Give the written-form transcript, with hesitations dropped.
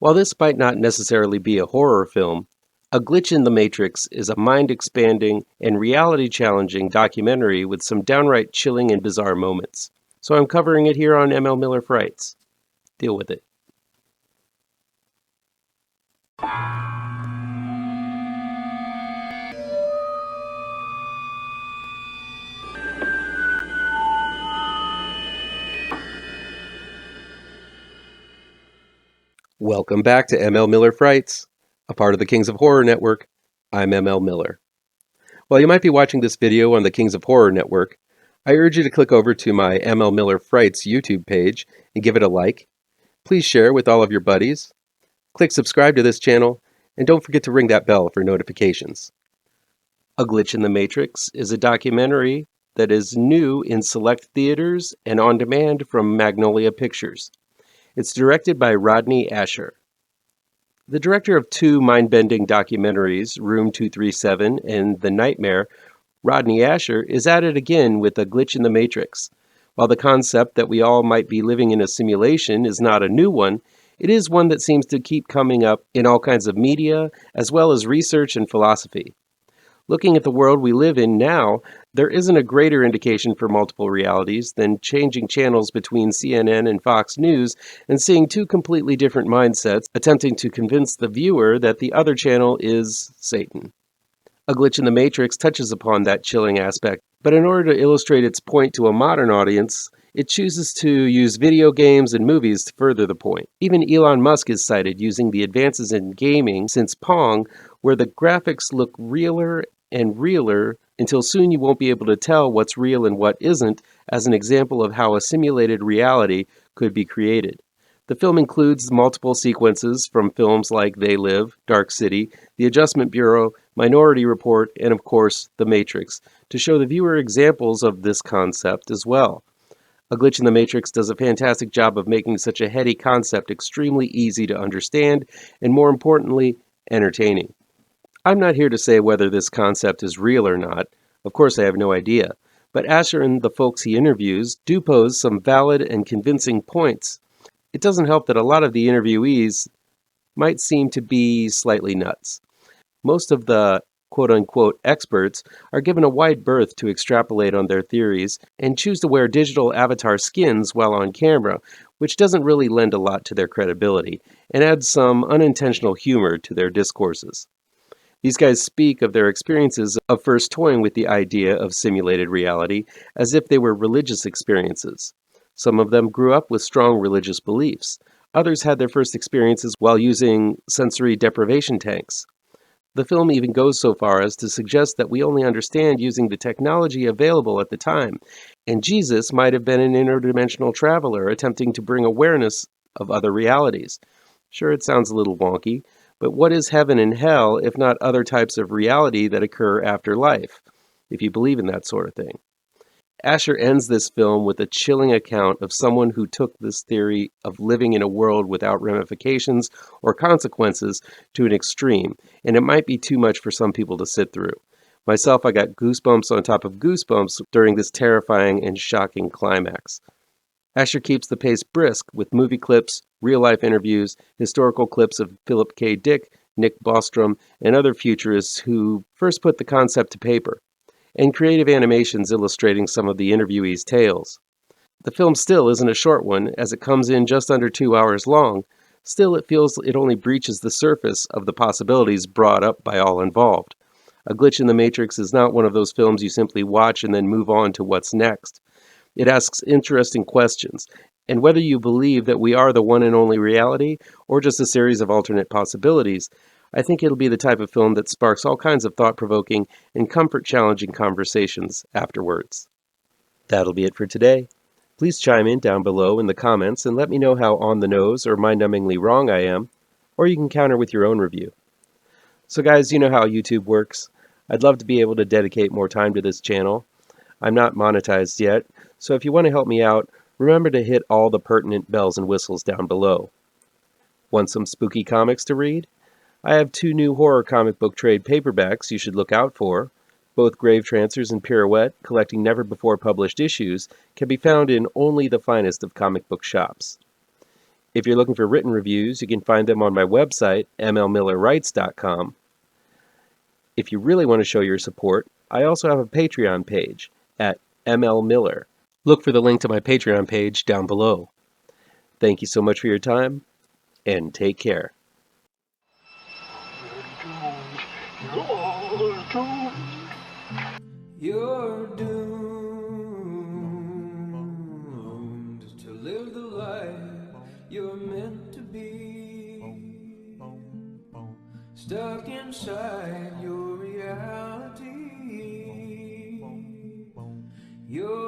While this might not necessarily be a horror film, A Glitch in the Matrix is a mind-expanding and reality-challenging documentary with some downright chilling and bizarre moments. So I'm covering it here on ML Miller Frights. Deal with it. Welcome back to ML Miller Frights, a part of the Kings of Horror Network. I'm ML Miller. While you might be watching this video on the Kings of Horror Network, I urge you to click over to my ML Miller Frights YouTube page and give it a like. Please share with all of your buddies. Click subscribe to this channel, and don't forget to ring that bell for notifications. A Glitch in the Matrix is a documentary that is new in select theaters and on demand from Magnolia Pictures. It's directed by Rodney Ascher. The director of two mind-bending documentaries, Room 237 and The Nightmare, Rodney Ascher, is at it again with A Glitch in the Matrix. While the concept that we all might be living in a simulation is not a new one, it is one that seems to keep coming up in all kinds of media, as well as research and philosophy. Looking at the world we live in now, there isn't a greater indication for multiple realities than changing channels between CNN and Fox News and seeing two completely different mindsets attempting to convince the viewer that the other channel is Satan. A Glitch in the Matrix touches upon that chilling aspect, but in order to illustrate its point to a modern audience, it chooses to use video games and movies to further the point. Even Elon Musk is cited using the advances in gaming since Pong, where the graphics look realer and realer until soon you won't be able to tell what's real and what isn't, as an example of how a simulated reality could be created. The film includes multiple sequences from films like They Live, Dark City, The Adjustment Bureau, Minority Report, and of course, The Matrix, to show the viewer examples of this concept as well. A Glitch in the Matrix does a fantastic job of making such a heady concept extremely easy to understand and, more importantly, entertaining. I'm not here to say whether this concept is real or not. Of course, I have no idea. But Ascher and the folks he interviews do pose some valid and convincing points. It doesn't help that a lot of the interviewees might seem to be slightly nuts. Most of the quote-unquote experts are given a wide berth to extrapolate on their theories and choose to wear digital avatar skins while on camera, which doesn't really lend a lot to their credibility and adds some unintentional humor to their discourses. These guys speak of their experiences of first toying with the idea of simulated reality as if they were religious experiences. Some of them grew up with strong religious beliefs. Others had their first experiences while using sensory deprivation tanks. The film even goes so far as to suggest that we only understand using the technology available at the time, and Jesus might have been an interdimensional traveler attempting to bring awareness of other realities. Sure, it sounds a little wonky, but what is heaven and hell if not other types of reality that occur after life, if you believe in that sort of thing? Ascher ends this film with a chilling account of someone who took this theory of living in a world without ramifications or consequences to an extreme, and it might be too much for some people to sit through. Myself, I got goosebumps on top of goosebumps during this terrifying and shocking climax. Ascher keeps the pace brisk with movie clips, real-life interviews, historical clips of Philip K. Dick, Nick Bostrom, and other futurists who first put the concept to paper, and creative animations illustrating some of the interviewees' tales. The film still isn't a short one, as it comes in just under 2 hours long. Still, it feels it only breaches the surface of the possibilities brought up by all involved. A Glitch in the Matrix is not one of those films you simply watch and then move on to what's next. It asks interesting questions, and whether you believe that we are the one and only reality, or just a series of alternate possibilities, I think it'll be the type of film that sparks all kinds of thought-provoking and comfort-challenging conversations afterwards. That'll be it for today. Please chime in down below in the comments and let me know how on the nose or mind-numbingly wrong I am, or you can counter with your own review. So guys, you know how YouTube works. I'd love to be able to dedicate more time to this channel. I'm not monetized yet, so if you want to help me out, remember to hit all the pertinent bells and whistles down below. Want some spooky comics to read? I have 2 new horror comic book trade paperbacks you should look out for. Both Gravetrancers and Pirouette, collecting never-before-published issues, can be found in only the finest of comic book shops. If you're looking for written reviews, you can find them on my website, mlmillerwrites.com. If you really want to show your support, I also have a Patreon page at mlmiller. Look for the link to my Patreon page down below. Thank you so much for your time, and take care. You're doomed to live the life you're meant to be, stuck inside your reality. You're